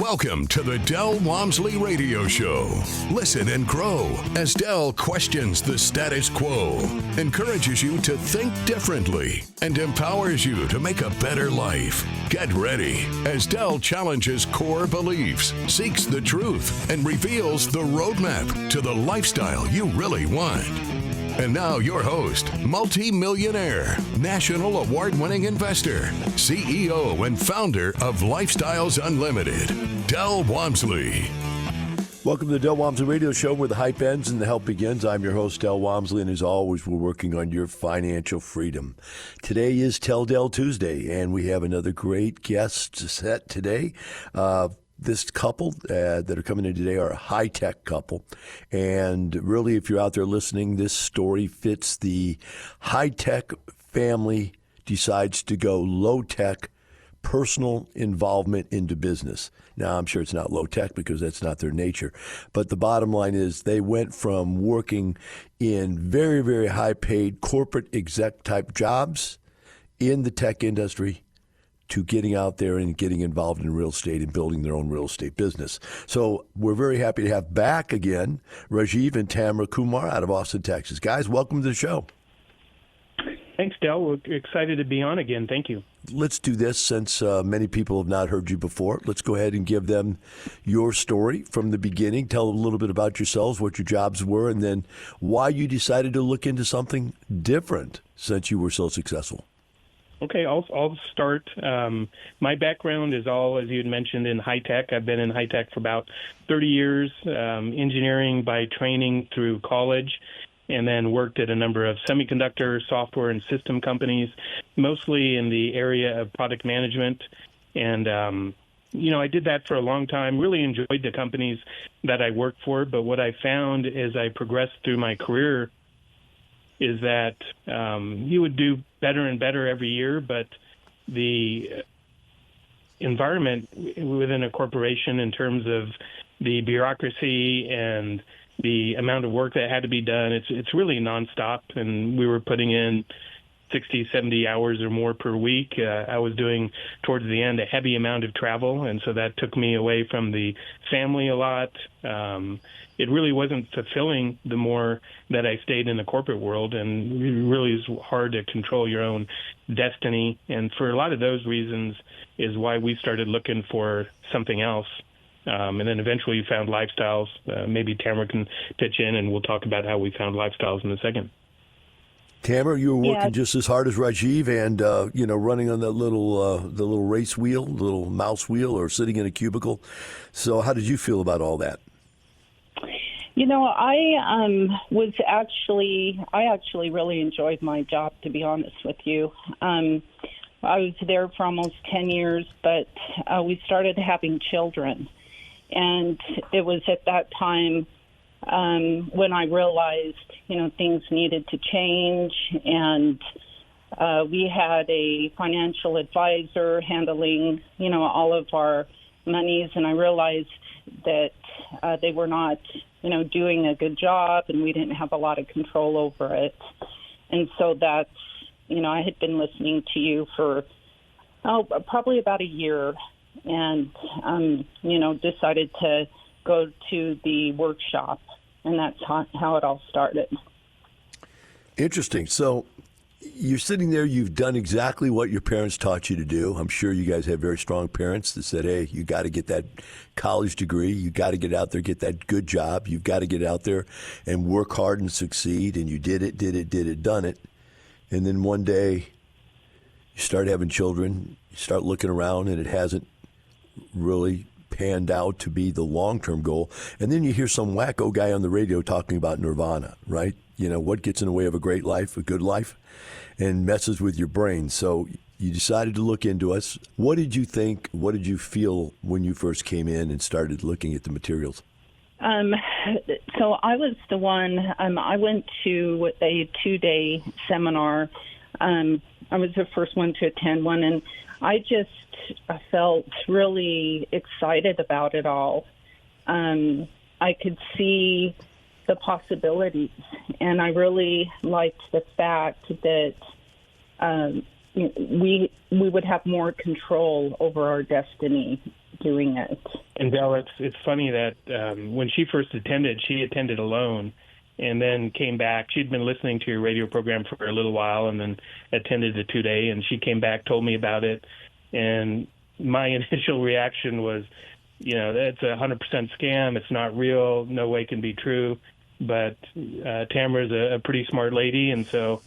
Welcome to the Del Walmsley Radio Show. Listen and grow as Del questions the status quo, encourages you to think differently, and empowers you to make a better life. Get ready as Del challenges core beliefs, seeks the truth, and reveals the roadmap to the lifestyle you really want. And now your host, multi-millionaire, national award-winning investor, CEO and founder of Lifestyles Unlimited, Del Walmsley. Welcome to the Del Walmsley Radio Show, where the hype ends and the help begins. I'm your host, Del Walmsley, and as always, we're working on your financial freedom. Today is Tell Del Tuesday, and we have another great guest set today. This couple that are coming in today are a high-tech couple. And really, if you're out there listening, this story fits the high-tech family decides to go low-tech personal involvement into business. Now, I'm sure it's not low-tech because that's not their nature. But the bottom line is they went from working in very, very high-paid corporate exec-type jobs in the tech industry to getting out there and getting involved in real estate and building their own real estate business. So we're very happy to have back again Rajeev and Tamar out of Austin, Texas. Guys, welcome to the show. Thanks, Del. We're excited to be on again. Thank you. Let's do this since many people have not heard you before. Let's go ahead and give them your story from the beginning. Tell them a little bit about yourselves, what your jobs were, and then why you decided to look into something different since you were so successful. Okay, I'll start. My background is all, as you had mentioned, in high tech. I've been in high tech for about 30 years, engineering by training through college, and then worked at a number of semiconductor, software, and system companies, mostly in the area of product management. And, I did that for a long time, really enjoyed the companies that I worked for. But what I found as I progressed through my career is that you would do better and better every year, but the environment within a corporation in terms of the bureaucracy and the amount of work that had to be done, it's really nonstop, and we were putting in 60, 70 hours or more per week. I was doing, towards the end, a heavy amount of travel, and so that took me away from the family a lot. It really wasn't fulfilling the more that I stayed in the corporate world, and it really is hard to control your own destiny. And for a lot of those reasons is why we started looking for something else. And then eventually found Lifestyles. Maybe Tamar can pitch in, and we'll talk about how we found Lifestyles in a second. Tamar, you were working just as hard as Rajeev, and running on that little race wheel, little mouse wheel, or sitting in a cubicle. So, how did you feel about all that? I actually really enjoyed my job, to be honest with you. I was there for almost 10 years, but we started having children, and it was at that time when I realized, things needed to change, and we had a financial advisor handling, all of our monies, and I realized that they were not, doing a good job, and we didn't have a lot of control over it. And so that's, I had been listening to you for, probably about a year, and, decided to go to the workshop, and that's how it all started. Interesting. So you're sitting there, you've done exactly what your parents taught you to do. I'm sure you guys have very strong parents that said, hey, you got to get that college degree. You got to get out there, get that good job. You've got to get out there and work hard and succeed. And you did it, done it. And then one day you start having children, you start looking around, and it hasn't really panned out to be the long-term goal. And then you hear some wacko guy on the radio talking about nirvana, right? What gets in the way of a great life, a good life, and messes with your brain. So you decided to look into us. What did you think? What did you feel when you first came in and started looking at the materials? So I was the one, I went to a 2-day seminar. I was the first one to attend one, and I felt really excited about it all. I could see the possibilities, and I really liked the fact that we would have more control over our destiny doing it. And Del, it's funny that when she first attended, she attended alone, and then came back. She'd been listening to your radio program for a little while, and then attended the 2-day. And she came back, told me about it, and my initial reaction was, that's a 100% scam. It's not real. No way can be true. But Tamara's a pretty smart lady, and so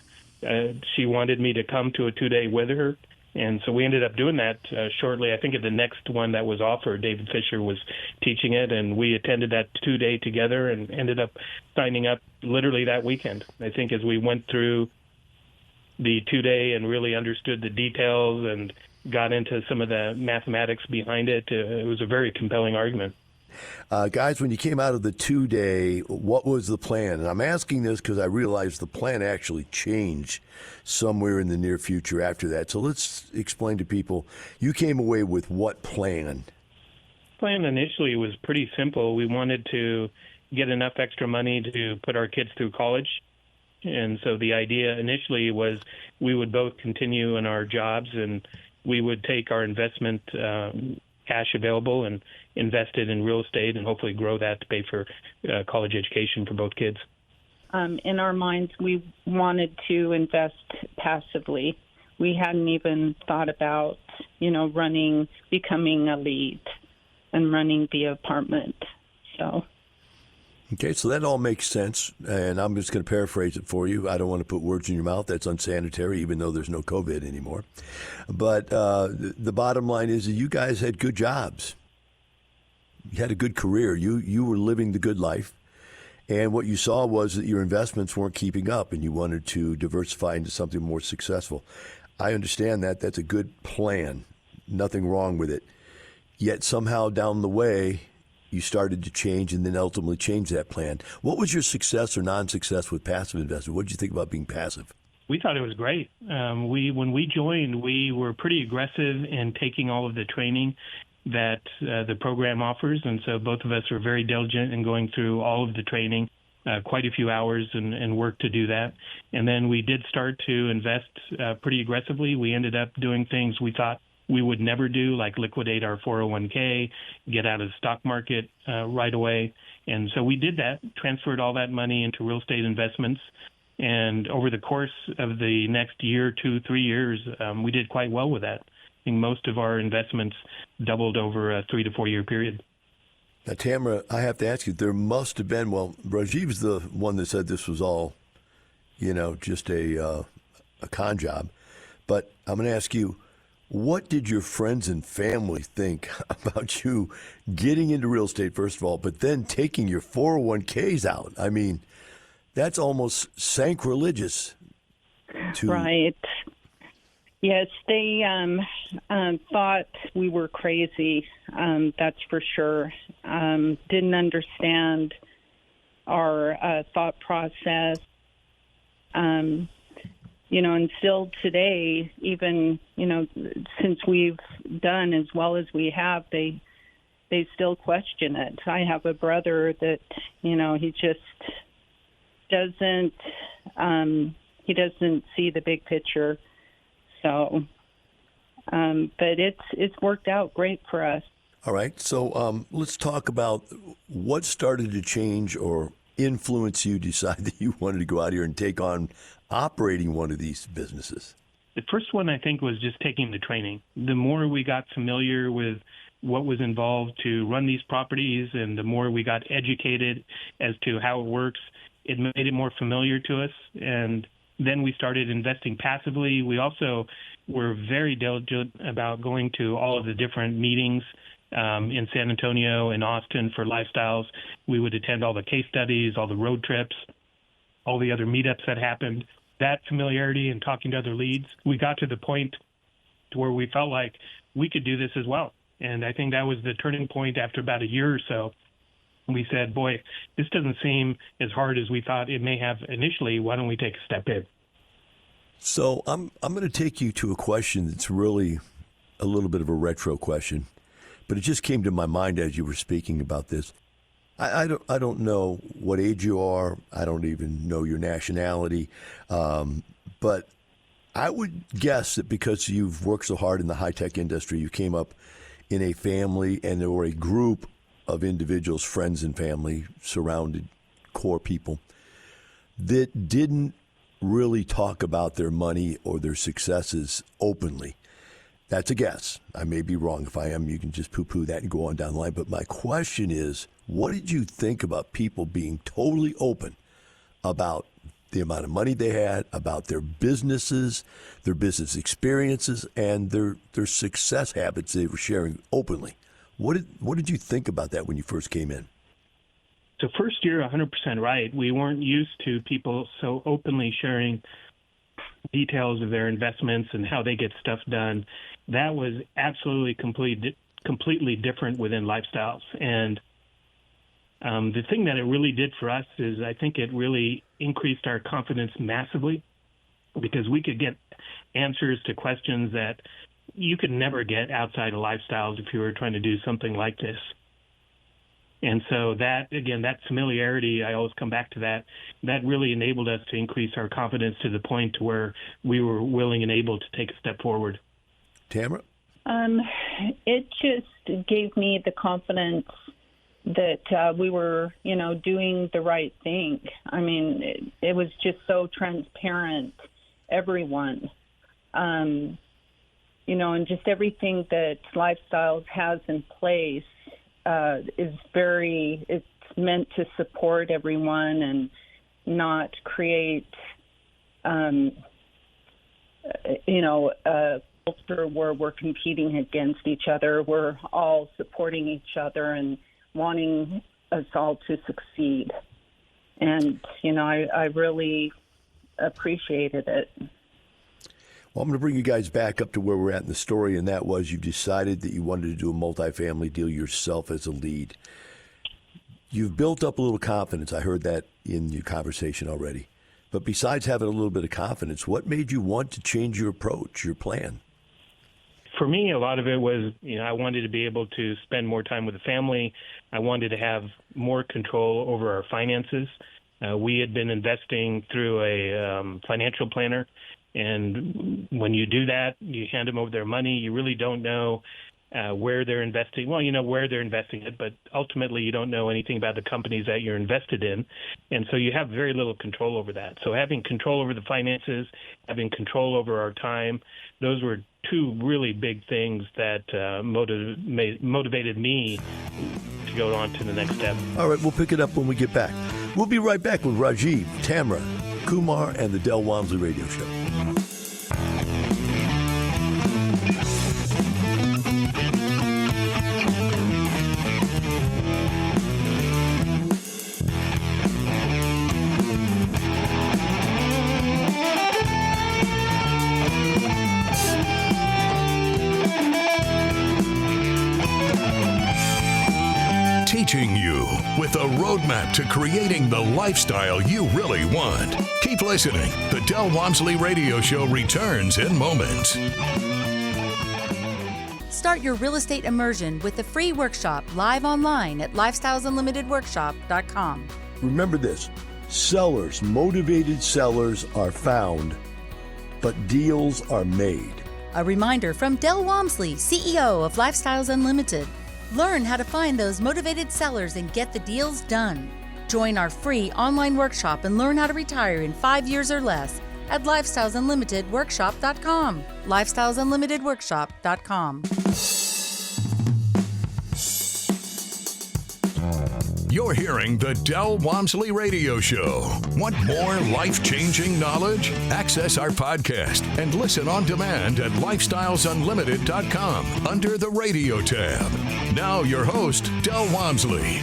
she wanted me to come to a 2-day with her. And so we ended up doing that shortly. I think at the next one that was offered, David Fisher was teaching it, and we attended that 2-day together and ended up signing up literally that weekend. I think as we went through the 2-day and really understood the details and got into some of the mathematics behind it, it was a very compelling argument. Guys, when you came out of the 2-day, what was the plan? And I'm asking this because I realized the plan actually changed somewhere in the near future after that. So let's explain to people, you came away with what plan? Plan initially was pretty simple. We wanted to get enough extra money to put our kids through college. And so the idea initially was we would both continue in our jobs, and we would take our investment cash available and invest it in real estate and hopefully grow that to pay for college education for both kids. In our minds, we wanted to invest passively. We hadn't even thought about, becoming a lead and running the apartment. So. Okay, so that all makes sense, and I'm just going to paraphrase it for you. I don't want to put words in your mouth. That's unsanitary, even though there's no COVID anymore. But the bottom line is that you guys had good jobs. You had a good career. You were living the good life, and what you saw was that your investments weren't keeping up, and you wanted to diversify into something more successful. I understand that. That's a good plan. Nothing wrong with it. Yet somehow down the way, you started to change and then ultimately change that plan. What was your success or non-success with passive investment? What did you think about being passive? We thought it was great. When we joined, we were pretty aggressive in taking all of the training that the program offers, and so both of us were very diligent in going through all of the training, quite a few hours and work to do that. And then we did start to invest pretty aggressively. We ended up doing things we thought we would never do, like liquidate our 401k, get out of the stock market right away. And so we did that, transferred all that money into real estate investments. And over the course of the next year, 2-3 years, we did quite well with that. I think most of our investments doubled over a 3 to 4 year period. Now, Tamara, I have to ask you, there must have been, Rajiv's the one that said this was all, just a con job. But I'm going to ask you, what did your friends and family think about you getting into real estate, first of all, but then taking your 401ks out? I mean, that's almost sacrilegious. Right. Yes, they thought we were crazy, that's for sure. Didn't understand our thought process. And still today, even, since we've done as well as we have, they still question it. I have a brother that, he just doesn't, he doesn't see the big picture. So, but it's worked out great for us. All right. So let's talk about what started to change or influence you decide that you wanted to go out here and take on operating one of these businesses? The first one, I think, was just taking the training. The more we got familiar with what was involved to run these properties and the more we got educated as to how it works, it made it more familiar to us. And then we started investing passively. We also were very diligent about going to all of the different meetings in San Antonio and Austin for lifestyles. We would attend all the case studies, all the road trips, all the other meetups that happened. That familiarity and talking to other leads, we got to the point to where we felt like we could do this as well. And I think that was the turning point after about a year or so. We said, boy, this doesn't seem as hard as we thought it may have initially. Why don't we take a step in? So I'm going to take you to a question that's really a little bit of a retro question, but it just came to my mind as you were speaking about this. I don't know what age you are. I don't even know your nationality. But I would guess that because you've worked so hard in the high-tech industry, you came up in a family and or a group of individuals, friends and family, surrounded core people, that didn't really talk about their money or their successes openly? That's a guess. I may be wrong. If I am, you can just poo-poo that and go on down the line. But my question is, what did you think about people being totally open about the amount of money they had, about their businesses, their business experiences, and their success habits they were sharing openly? What did you think about that when you first came in? So first year, 100% right. We weren't used to people so openly sharing details of their investments and how they get stuff done. That was absolutely completely different within Lifestyles. And the thing that it really did for us is I think it really increased our confidence massively, because we could get answers to questions that you could never get outside of Lifestyles if you were trying to do something like this. And so that, again, that familiarity, I always come back to that, that really enabled us to increase our confidence to the point to where we were willing and able to take a step forward. Tamara? It just gave me the confidence that we were, doing the right thing. I mean, it was just so transparent, everyone. And just everything that Lifestyles has in place it's meant to support everyone and not create, a culture where we're competing against each other. We're all supporting each other and wanting us all to succeed. And, I really appreciated it. Well, I'm going to bring you guys back up to where we're at in the story, and that was you decided that you wanted to do a multifamily deal yourself as a lead. You've built up a little confidence. I heard that in your conversation already. But besides having a little bit of confidence, what made you want to change your approach, your plan? For me, a lot of it was, I wanted to be able to spend more time with the family. I wanted to have more control over our finances. We had been investing through a financial planner. And when you do that, you hand them over their money. You really don't know where they're investing. Well, you know where they're investing it, but ultimately you don't know anything about the companies that you're invested in. And so you have very little control over that. So having control over the finances, having control over our time, those were two really big things that motivated me to go on to the next step. All right, we'll pick it up when we get back. We'll be right back with Rajeev, Tamara, Kumar, and the Del Walmsley Radio Show. Teaching you with a roadmap to creating the lifestyle you really want. Keep listening. The Del Walmsley Radio Show returns in moments. Start your real estate immersion with the free workshop live online at lifestylesunlimitedworkshop.com. Remember this, motivated sellers are found, but deals are made. A reminder from Del Walmsley, CEO of Lifestyles Unlimited. Learn how to find those motivated sellers and get the deals done. Join our free online workshop and learn how to retire in 5 years or less at lifestylesunlimitedworkshop.com. lifestylesunlimitedworkshop.com. You're hearing the Del Walmsley Radio Show. Want more life-changing knowledge? Access our podcast and listen on demand at lifestylesunlimited.com under the radio tab. Now your host, Del Walmsley.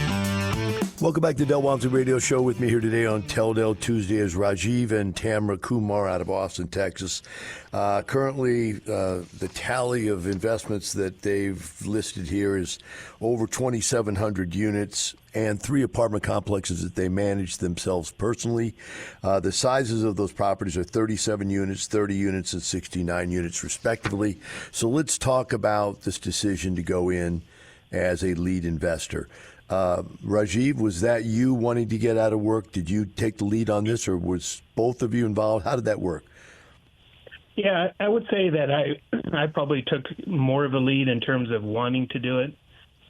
Welcome back to the Del Walmsley Radio Show. With me here today on Tell Del Tuesday is Rajeev and Tamar Kumar out of Austin, Texas. Currently, the tally of investments that they've listed here is over 2,700 units and 3 apartment complexes that they manage themselves personally. The sizes of those properties are 37 units, 30 units, and 69 units, respectively. So let's talk about this decision to go in as a lead investor. Rajeev, was that you wanting to get out of work? Did you take the lead on this, or was both of you involved? How did that work? Yeah, I would say that I probably took more of a lead in terms of wanting to do it.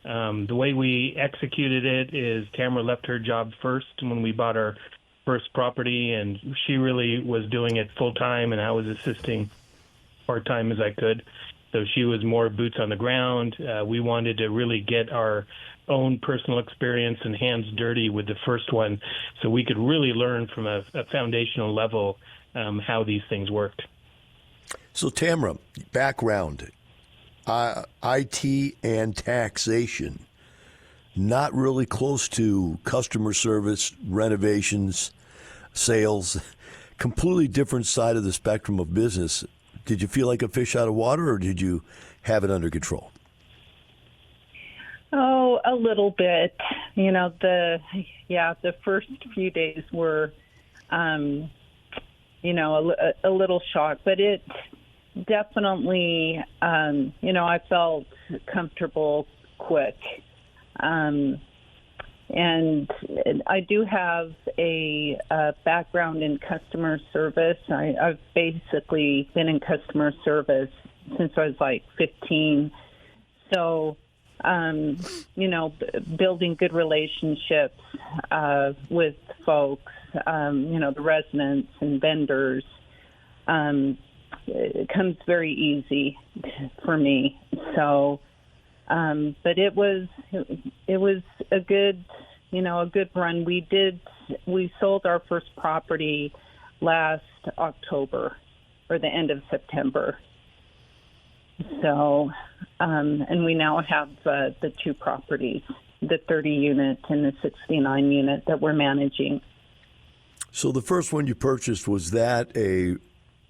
The way we executed it is Tamara left her job first when we bought our first property, and she really was doing it full-time, and I was assisting part-time as I could. So she was more boots on the ground. We wanted to really get our own personal experience and hands dirty with the first one so we could really learn from a foundational level how these things worked. So, Tamara, background, IT and taxation, not really close to customer service, renovations, sales, completely different side of the spectrum of business. Did you feel like a fish out of water, or did you have it under control? Oh, a little bit. You know, the first few days were, a little shock, but it definitely, I felt comfortable quick. And I do have a background in customer service. I've basically been in customer service since I was like 15. So, building good relationships with folks, the residents and vendors, it comes very easy for me. So, but it was a good run. We sold our first property last October or the end of September. So, and we now have the two properties, the 30 unit and the 69 unit that we're managing. So the first one you purchased, was that a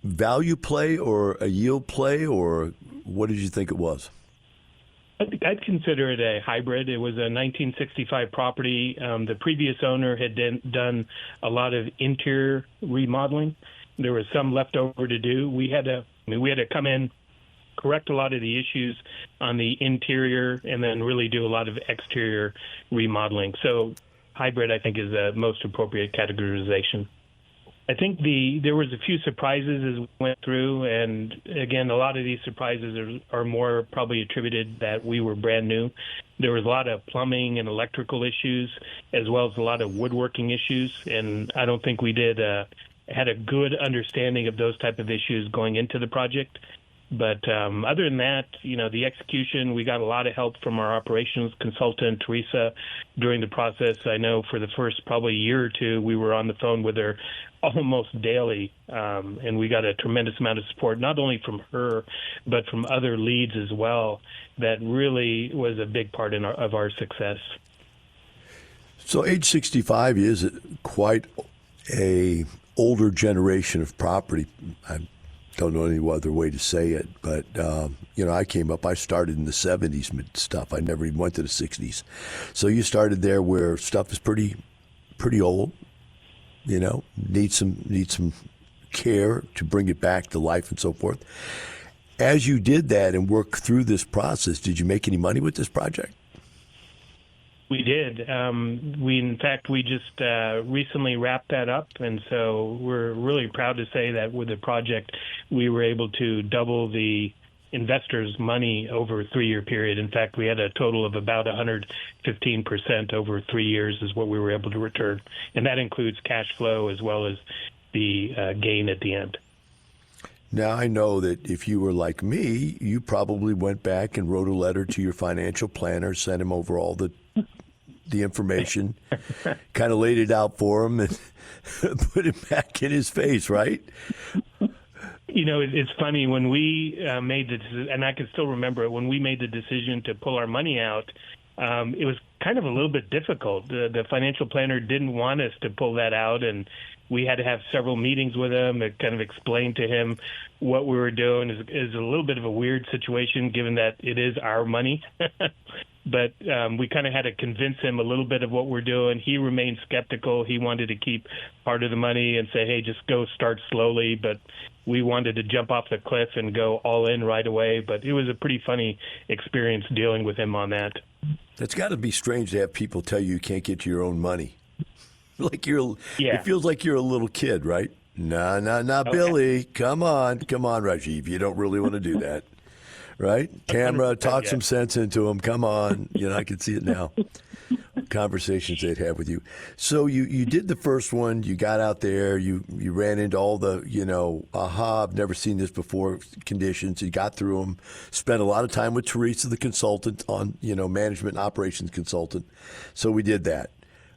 value play or a yield play, or what did you think it was? I'd consider it a hybrid. It was a 1965 property. The previous owner had done a lot of interior remodeling. There was some left over to do. We had to come in, correct a lot of the issues on the interior, and then really do a lot of exterior remodeling. So hybrid, I think, is the most appropriate categorization. I think there was a few surprises as we went through, and again, a lot of these surprises are more probably attributed that we were brand new. There was a lot of plumbing and electrical issues, as well as a lot of woodworking issues, and I don't think we had a good understanding of those type of issues going into the project. But other than that, the execution, we got a lot of help from our operations consultant, Teresa, during the process. I know for the first probably year or two, we were on the phone with her almost daily, and we got a tremendous amount of support, not only from her, but from other leads as well. That really was a big part of our success. So age 65 is quite a older generation of property. I don't know any other way to say it, but I started in the 70s stuff. I never even went to the 60s. So you started there where stuff is pretty old, needs some care to bring it back to life and so forth. As you did that and worked through this process, did you make any money with this project? We did. We just recently wrapped that up, and so we're really proud to say that with the project, we were able to double the investors' money over a 3-year period. In fact, we had a total of about 115% over 3 years is what we were able to return, and that includes cash flow as well as the gain at the end. Now, I know that if you were like me, you probably went back and wrote a letter to your financial planner, sent him over all the information, kind of laid it out for him and put it back in his face, right? It's funny when we made the decision, and I can still remember it, when we made the decision to pull our money out, it was kind of a little bit difficult. The financial planner didn't want us to pull that out, and we had to have several meetings with him and kind of explain to him what we were doing. Is a little bit of a weird situation given that it is our money. But we kind of had to convince him a little bit of what we're doing. He remained skeptical. He wanted to keep part of the money and say, hey, just go start slowly. But we wanted to jump off the cliff and go all in right away. But it was a pretty funny experience dealing with him on that. It's got to be strange to have people tell you can't get your own money. It feels like you're a little kid, right? No, Okay. Billy. Come on, Rajeev. You don't really want to do that, right? Tamara, talk some sense into him. Come on. I can see it now. Conversations they'd have with you. So you did the first one. You got out there. You ran into all the, I've never seen this before conditions. You got through them. Spent a lot of time with Teresa, the consultant, on, management and operations consultant. So we did that.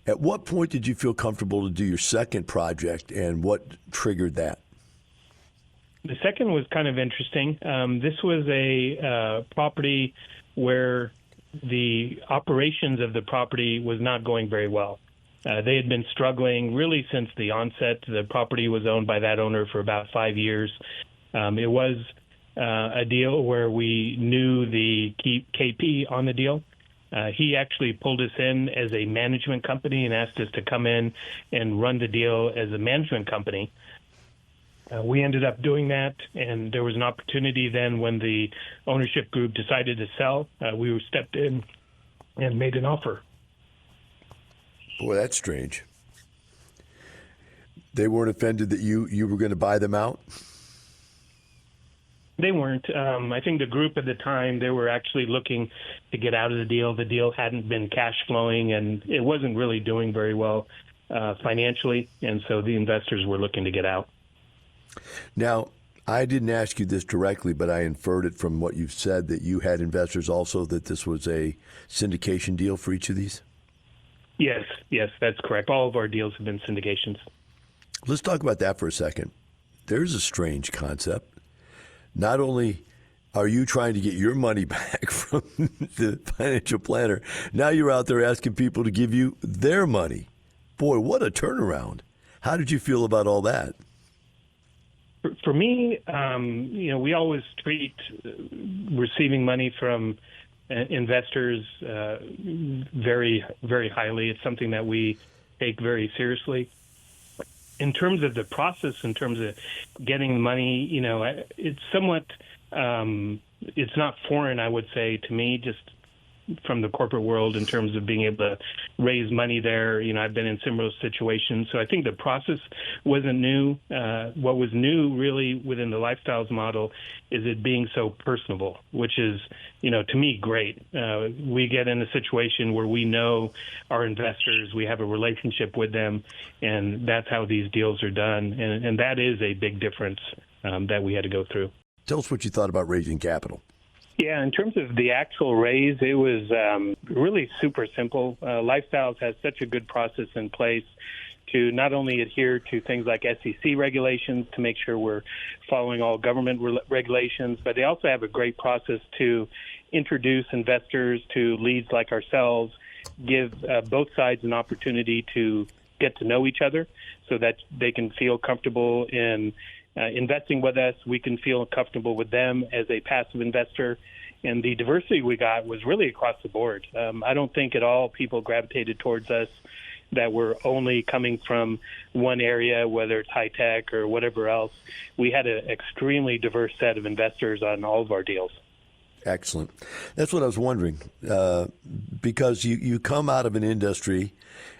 At what point did you feel comfortable to do your second project, and what triggered that? The second was kind of interesting. This was a property where the operations of the property was not going very well. They had been struggling really since the onset. The property was owned by that owner for about 5 years. It was a deal where we knew the KP on the deal. He actually pulled us in as a management company and asked us to come in and run the deal as a management company. We ended up doing that, and there was an opportunity then when the ownership group decided to sell. We stepped in and made an offer. Boy, that's strange. They weren't offended that you were going to buy them out? They weren't. I think the group at the time, they were actually looking to get out of the deal. The deal hadn't been cash flowing, and it wasn't really doing very well financially, and so the investors were looking to get out. Now, I didn't ask you this directly, but I inferred it from what you've said that you had investors also, that this was a syndication deal for each of these? Yes, that's correct. All of our deals have been syndications. Let's talk about that for a second. There's a strange concept. Not only are you trying to get your money back from the financial planner, now you're out there asking people to give you their money. Boy, what a turnaround. How did you feel about all that? For me, we always treat receiving money from investors very, very highly. It's something that we take very seriously. In terms of the process, in terms of getting the money, it's somewhat, it's not foreign, I would say, to me, just from the corporate world in terms of being able to raise money there. I've been in similar situations. So I think the process wasn't new. What was new really within the Lifestyles model is it being so personable, which is, to me, great. We get in a situation where we know our investors, we have a relationship with them, and that's how these deals are done. And that is a big difference that we had to go through. Tell us what you thought about raising capital. Yeah, in terms of the actual raise, it was really super simple. Lifestyles has such a good process in place to not only adhere to things like SEC regulations to make sure we're following all government regulations, but they also have a great process to introduce investors to leads like ourselves, give both sides an opportunity to get to know each other so that they can feel comfortable in investing with us. We can feel comfortable with them as a passive investor. And the diversity we got was really across the board. I don't think at all people gravitated towards us that were only coming from one area, whether it's high tech or whatever else. We had an extremely diverse set of investors on all of our deals. Excellent. That's what I was wondering, because you come out of an industry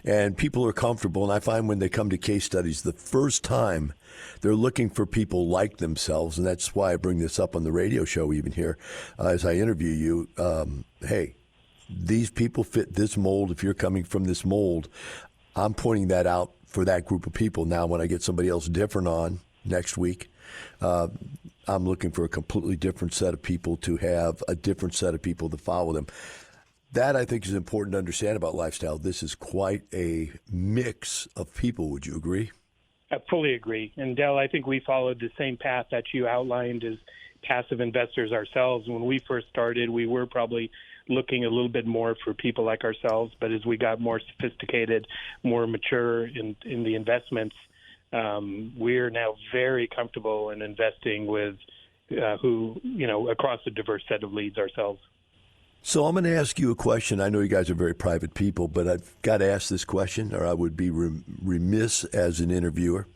and people are comfortable, and I find when they come to case studies, the first time they're looking for people like themselves, and that's why I bring this up on the radio show even here as I interview you. Hey, these people fit this mold. If you're coming from this mold, I'm pointing that out for that group of people. Now, when I get somebody else different on next week, I'm looking for a completely different set of people to have a different set of people to follow them. That, I think, is important to understand about Lifestyle. This is quite a mix of people. Would you agree? I fully agree. And, Del, I think we followed the same path that you outlined as passive investors ourselves. When we first started, we were probably looking a little bit more for people like ourselves. But as we got more sophisticated, more mature in the investments, we're now very comfortable in investing with across a diverse set of leads ourselves. So I'm going to ask you a question. I know you guys are very private people, but I've got to ask this question, or I would be remiss as an interviewer.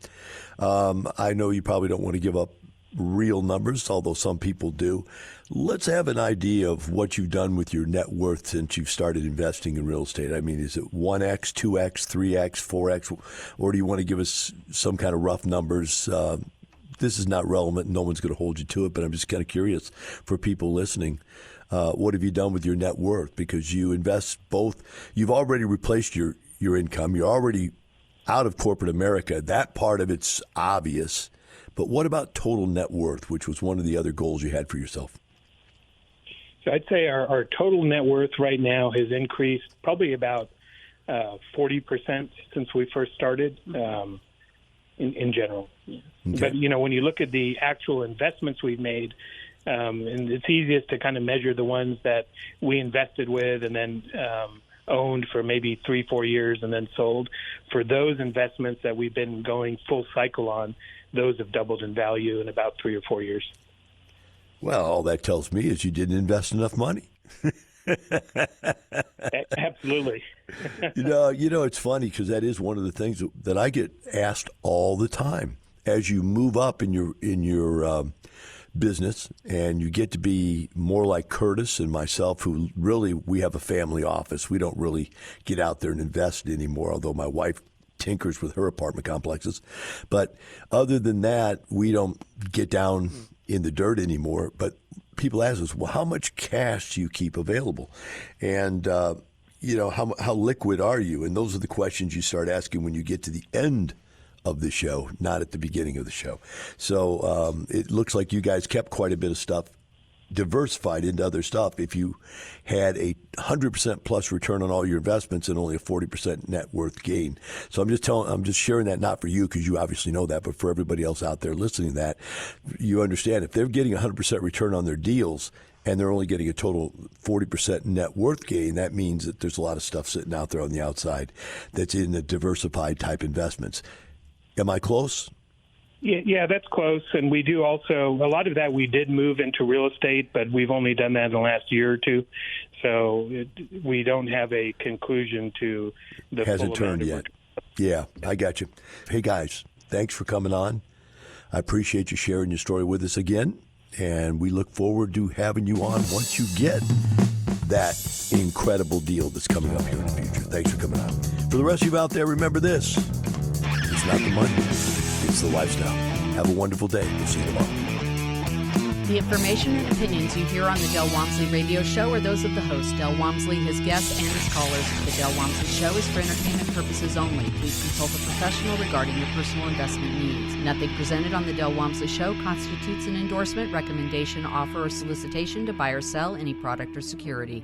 I know you probably don't want to give up real numbers, although some people do. Let's have an idea of what you've done with your net worth since you've started investing in real estate. I mean, is it 1x, 2x, 3x, 4x, or do you want to give us some kind of rough numbers? This is not relevant. No one's going to hold you to it, but I'm just kind of curious for people listening. What have you done with your net worth? Because you invest both. You've already replaced your income. You're already out of corporate America. That part of it's obvious. But what about total net worth, which was one of the other goals you had for yourself? So I'd say our total net worth right now has increased probably about 40% since we first started in general. Okay. But, when you look at the actual investments we've made, and it's easiest to kind of measure the ones that we invested with and then owned for maybe 3-4 years and then sold. For those investments that we've been going full cycle on, those have doubled in value in about 3 or 4 years. Well, all that tells me is you didn't invest enough money. Absolutely. It's funny because that is one of the things that I get asked all the time. As you move up in your business and you get to be more like Curtis and myself, who really, we have a family office. We don't really get out there and invest anymore, although my wife tinkers with her apartment complexes. But other than that, we don't get down in the dirt anymore. But people ask us, well, how much cash do you keep available? And, how liquid are you? And those are the questions you start asking when you get to the end of the show, not at the beginning of the show. So it looks like you guys kept quite a bit of stuff diversified into other stuff. If you had a 100% plus return on all your investments and only a 40% net worth gain. So I'm just sharing that, not for you because you obviously know that, but for everybody else out there listening to that, you understand if they're getting 100% return on their deals and they're only getting a total 40% net worth gain, that means that there's a lot of stuff sitting out there on the outside that's in the diversified type investments. Am I close? Yeah, that's close. And we do also, a lot of that we did move into real estate, but we've only done that in the last year or two. So we don't have a conclusion to the hasn't turned yet. Yeah, I got you. Hey, guys, thanks for coming on. I appreciate you sharing your story with us again. And we look forward to having you on once you get that incredible deal that's coming up here in the future. Thanks for coming on. For the rest of you out there, remember this. It's not the money. It's the lifestyle. Have a wonderful day. We'll see you tomorrow. The information and opinions you hear on the Del Walmsley radio show are those of the host, Del Walmsley, his guests, and his callers. The Del Walmsley show is for entertainment purposes only. Please consult a professional regarding your personal investment needs. Nothing presented on the Del Walmsley show constitutes an endorsement, recommendation, offer, or solicitation to buy or sell any product or security.